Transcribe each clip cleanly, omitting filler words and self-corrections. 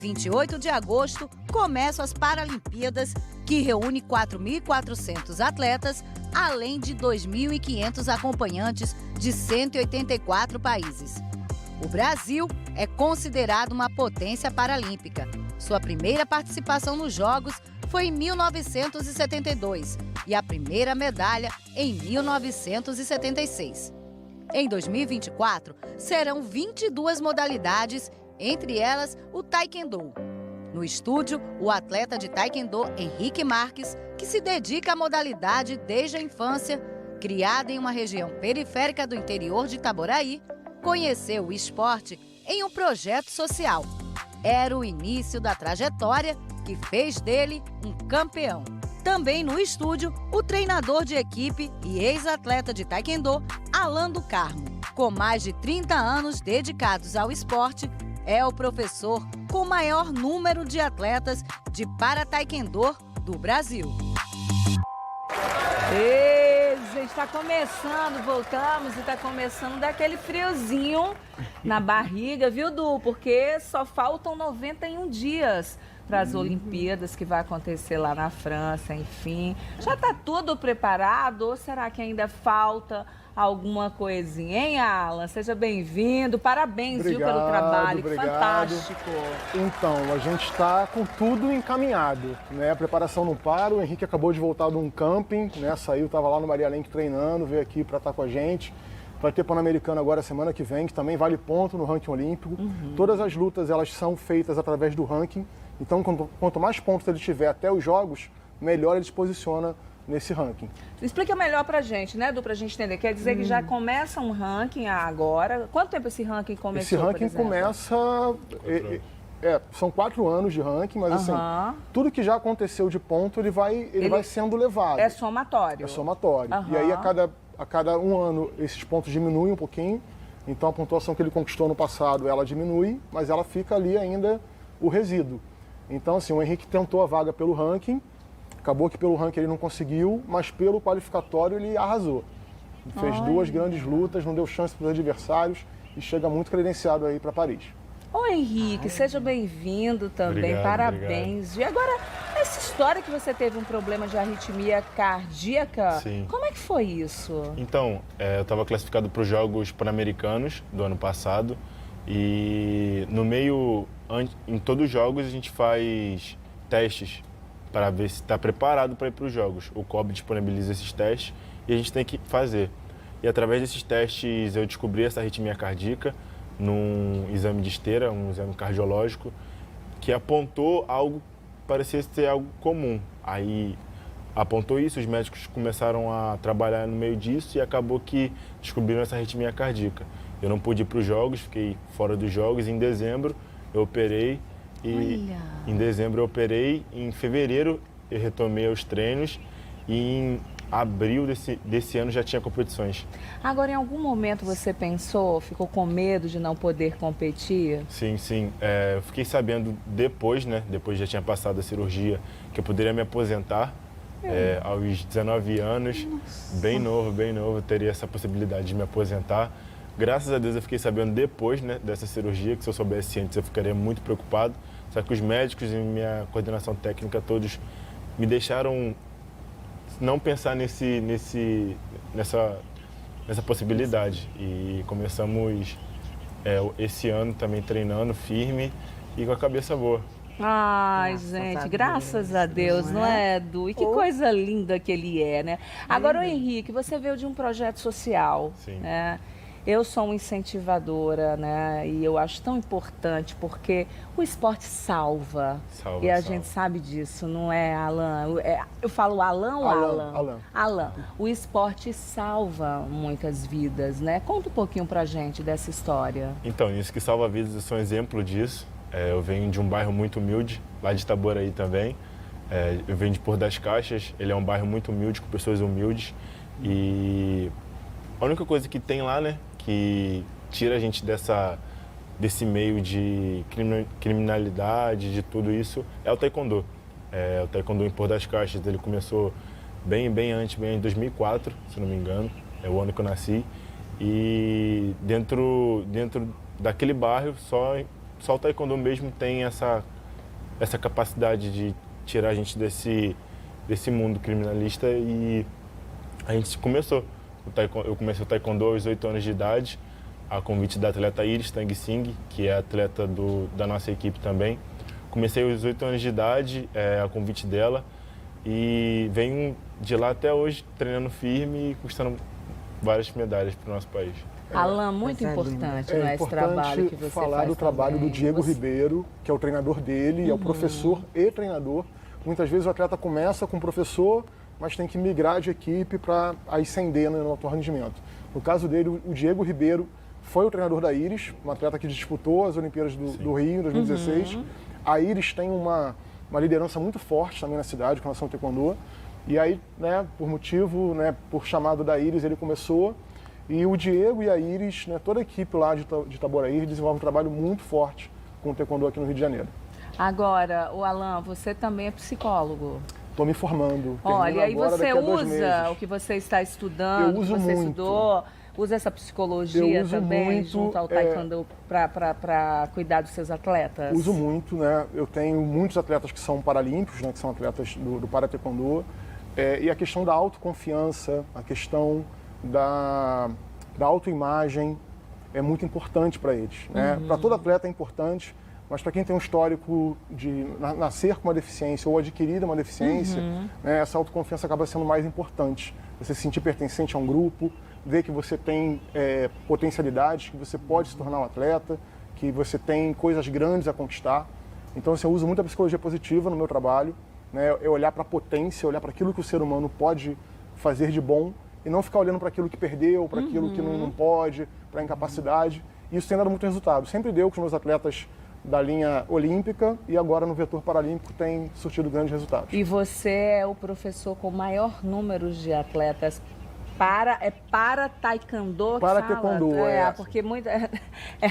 28 de agosto, começam as Paralimpíadas, que reúne 4.400 atletas, além de 2.500 acompanhantes de 184 países. O Brasil é considerado uma potência paralímpica. Sua primeira participação nos Jogos foi em 1972 e a primeira medalha em 1976. Em 2024, serão 22 modalidades, entre elas o Taekwondo. No estúdio, o atleta de Taekwondo Henrique Marques, que se dedica à modalidade desde a infância, criado em uma região periférica do interior de Itaboraí, conheceu o esporte em um projeto social. Era o início da trajetória que fez dele um campeão. Também no estúdio, o treinador de equipe e ex-atleta de Taekwondo, Alan do Carmo. Com mais de 30 anos dedicados ao esporte, é o professor com maior número de atletas de para-taekwondo do Brasil. Ei, gente, está começando, voltamos e está começando daquele friozinho na barriga, viu, Du? Porque só faltam 91 dias para as Olimpíadas que vai acontecer lá na França, enfim. Já está tudo preparado ou será que ainda falta alguma coisinha, hein, Alan? Seja bem-vindo, parabéns, viu, pelo trabalho, obrigado. Fantástico. Então, a gente está com tudo encaminhado, né? A preparação não para, o Henrique acabou de voltar de um camping, né? Saiu, estava lá no Maria Lenk treinando, veio aqui para estar com a gente. Vai ter Pan-Americano agora semana que vem, que também vale ponto no ranking olímpico. Todas as lutas, elas são feitas através do ranking. Então, quanto mais pontos ele tiver até os jogos, melhor ele se posiciona nesse ranking. Explica melhor pra gente, né, Du, pra gente entender. Quer dizer que já começa um ranking agora. Quanto tempo esse ranking começou, Esse ranking começa... são 4 anos de ranking, mas assim, tudo que já aconteceu de ponto, ele vai sendo levado. É somatório. É somatório. E aí, a cada um ano, esses pontos diminuem um pouquinho. Então, a pontuação que ele conquistou no passado, ela diminui, mas ela fica ali ainda o resíduo. Então, assim, o Henrique tentou a vaga pelo ranking, acabou que pelo ranking ele não conseguiu, mas pelo qualificatório ele arrasou. Fez 2 grandes lutas, não deu chance para os adversários e chega muito credenciado aí para Paris. Ô Henrique, seja bem-vindo também, Obrigado, parabéns. E agora, essa história que você teve um problema de arritmia cardíaca, Sim. como é que foi isso? Então, eu estava classificado para os Jogos Pan-Americanos do ano passado e no meio, em todos os jogos a gente faz testes para ver se está preparado para ir para os jogos. O COB disponibiliza esses testes e a gente tem que fazer. E através desses testes eu descobri essa arritmia cardíaca num exame de esteira, um exame cardiológico, que apontou algo, parecia ser algo comum. Aí apontou isso, os médicos começaram a trabalhar no meio disso e acabou que descobriram essa arritmia cardíaca. Eu não pude ir para os jogos, fiquei fora dos jogos. Em dezembro eu operei em dezembro eu operei, em fevereiro eu retomei os treinos e em abril desse ano já tinha competições. Agora, em algum momento você pensou, ficou com medo de não poder competir? Sim, sim. Eu fiquei sabendo depois, né? Depois já tinha passado a cirurgia, que eu poderia me aposentar aos 19 anos. Nossa. Bem novo, teria essa possibilidade de me aposentar. Graças a Deus eu fiquei sabendo depois, né, dessa cirurgia, que se eu soubesse antes eu ficaria muito preocupado. Só que os médicos e minha coordenação técnica todos me deixaram não pensar nessa possibilidade. E começamos esse ano também treinando firme e com a cabeça boa. Ai, gente, graças a Deus, não é, Edu? E que coisa linda que ele é, né? Agora, o Henrique, você veio de um projeto social, Sim. né? Eu sou uma incentivadora, né? E eu acho tão importante porque o esporte salva. E a gente sabe disso, não é, Alan? Eu falo Alan ou Alan? Alan. O esporte salva muitas vidas, né? Conta um pouquinho pra gente dessa história. Então, isso que salva vidas, eu sou um exemplo disso. Eu venho de um bairro muito humilde, lá de Itaboraí também. Eu venho de Porto das Caixas, ele é um bairro muito humilde, com pessoas humildes. E a única coisa que tem lá, né, que tira a gente desse meio de criminalidade, de tudo isso, é o taekwondo. O taekwondo em Porto das Caixas, ele começou bem antes, bem em 2004, se não me engano, é o ano que eu nasci. E dentro daquele bairro só o taekwondo mesmo tem essa capacidade de tirar a gente desse mundo criminalista e a gente começou. Eu comecei o taekwondo aos 8 anos de idade, a convite da atleta Iris Tang Singh, que é atleta da nossa equipe também. Comecei aos 8 anos de idade, a convite dela, e venho de lá até hoje treinando firme e conquistando várias medalhas para o nosso país. Alan, muito importante, né, esse trabalho que você faz falar do trabalho também. do Diego Ribeiro, que é o treinador dele, é o professor e treinador. Muitas vezes o atleta começa com o professor, mas tem que migrar de equipe para ascender no alto rendimento. No caso dele, o Diego Ribeiro foi o treinador da Iris, uma atleta que disputou as Olimpíadas do Rio em 2016. A Iris tem uma liderança muito forte também na cidade com relação ao taekwondo. E aí, né, por chamado da Iris, ele começou. E o Diego e a Iris, né, toda a equipe lá de Itaboraí desenvolve um trabalho muito forte com o taekwondo aqui no Rio de Janeiro. Agora, o Alan, você também é psicólogo. Estou me formando. Olha, e aí agora, você daqui a 2 usa meses. o que você está estudando, Eu uso o que você muito. estudou, usa essa psicologia Eu uso também muito, junto ao taekwondo para cuidar dos seus atletas? Uso muito, né? Eu tenho muitos atletas que são paralímpicos, né? Que são atletas do para-taekwondo. E a questão da autoconfiança, a questão da autoimagem é muito importante para eles. Né? Para todo atleta é importante, mas para quem tem um histórico de nascer com uma deficiência ou adquirir uma deficiência, né, essa autoconfiança acaba sendo mais importante. Você se sentir pertencente a um grupo, ver que você tem potencialidades, que você pode se tornar um atleta, que você tem coisas grandes a conquistar. Então, assim, eu uso muito a psicologia positiva no meu trabalho, né? É olhar para a potência, olhar para aquilo que o ser humano pode fazer de bom e não ficar olhando para aquilo que perdeu, para aquilo que não pode, para a incapacidade. E isso tem dado muito resultado. Sempre deu com os meus atletas da linha olímpica e agora no vetor paralímpico tem surtido grandes resultados. E você é o professor com maior número de atletas para taekwondo, para fala? taekwondo, porque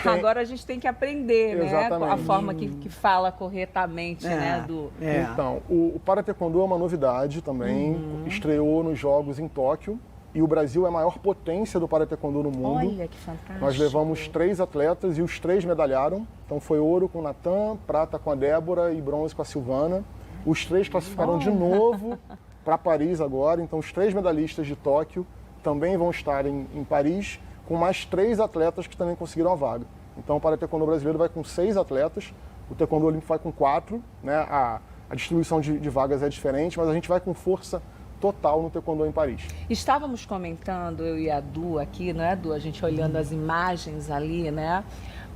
agora a gente tem que aprender, né? A forma que fala corretamente, né? Então, o para taekwondo é uma novidade também, estreou nos Jogos em Tóquio e o Brasil é a maior potência do para taekwondo no mundo. Olha que fantástico. Nós levamos 3 atletas e os 3 medalharam, então foi ouro com o Natan, prata com a Débora e bronze com a Silvana. Os 3 classificaram de novo para Paris agora, então os 3 medalhistas de Tóquio também vão estar em Paris, com mais 3 atletas que também conseguiram a vaga. Então o para-taekwondo brasileiro vai com 6 atletas, o taekwondo olímpico vai com 4, né? A distribuição de vagas é diferente, mas a gente vai com força total no taekwondo em Paris. Estávamos comentando, eu e a Du aqui, né, Du? A gente olhando as imagens ali, né?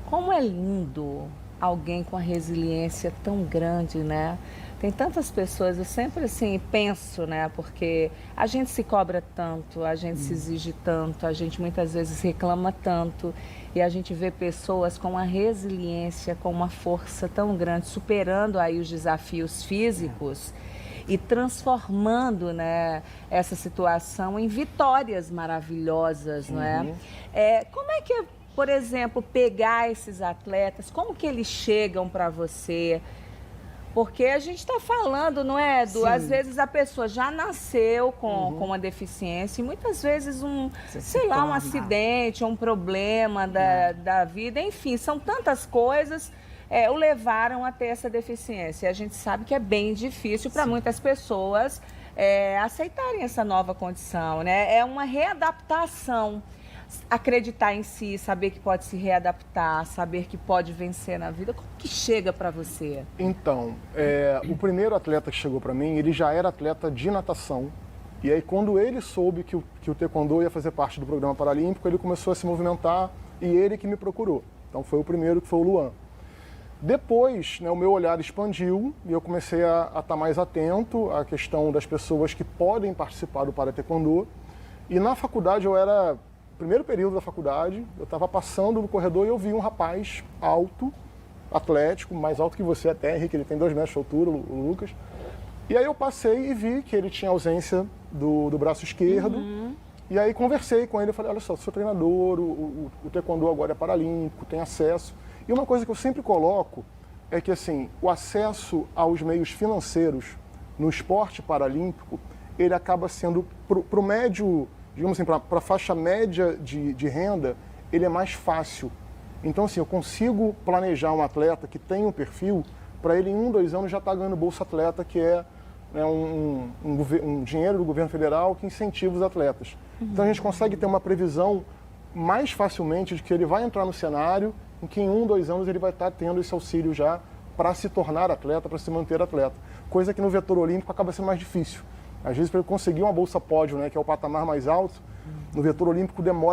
Como é lindo alguém com a resiliência tão grande, né? Tem tantas pessoas, eu sempre assim penso, né? Porque a gente se cobra tanto, a gente se exige tanto, a gente muitas vezes reclama tanto e a gente vê pessoas com uma resiliência, com uma força tão grande, superando aí os desafios físicos e transformando, né, essa situação em vitórias maravilhosas, não é? Como é que, por exemplo, pegar esses atletas, como que eles chegam para você? Porque a gente está falando, não é, Edu? Às vezes a pessoa já nasceu com uma deficiência e muitas vezes um acidente, um problema da vida, enfim, são tantas coisas o levaram a ter essa deficiência. A gente sabe que é bem difícil para muitas pessoas aceitarem essa nova condição, né? É uma readaptação. Acreditar em si, saber que pode se readaptar, saber que pode vencer na vida. Como que chega para você? Então, o primeiro atleta que chegou para mim, ele já era atleta de natação. E aí, quando ele soube que o taekwondo ia fazer parte do programa paralímpico, ele começou a se movimentar e ele que me procurou. Então, foi o primeiro, que foi o Luan. Depois, né, o meu olhar expandiu e eu comecei a estar mais atento à questão das pessoas que podem participar do para-taekwondo. E na faculdade eu era... Primeiro período da faculdade, eu estava passando no corredor e eu vi um rapaz alto, atlético, mais alto que você até, Henrique, ele tem 2 metros de altura, o Lucas. E aí eu passei e vi que ele tinha ausência do braço esquerdo. E aí conversei com ele, eu falei, olha só, sou treinador, o taekwondo agora é paralímpico, tem acesso. E uma coisa que eu sempre coloco é que, assim, o acesso aos meios financeiros no esporte paralímpico, ele acaba sendo, para o médio... digamos assim, para a faixa média de renda, ele é mais fácil. Então, assim, eu consigo planejar um atleta que tem um perfil para ele em 1, 2 anos já estar ganhando Bolsa Atleta, que é, né, um dinheiro do governo federal que incentiva os atletas. Então a gente consegue ter uma previsão mais facilmente de que ele vai entrar no cenário em que em 1, 2 anos ele vai estar tendo esse auxílio já para se tornar atleta, para se manter atleta. Coisa que no vetor olímpico acaba sendo mais difícil. Às vezes, para ele conseguir uma bolsa pódio, né, que é o patamar mais alto, no vetor olímpico demora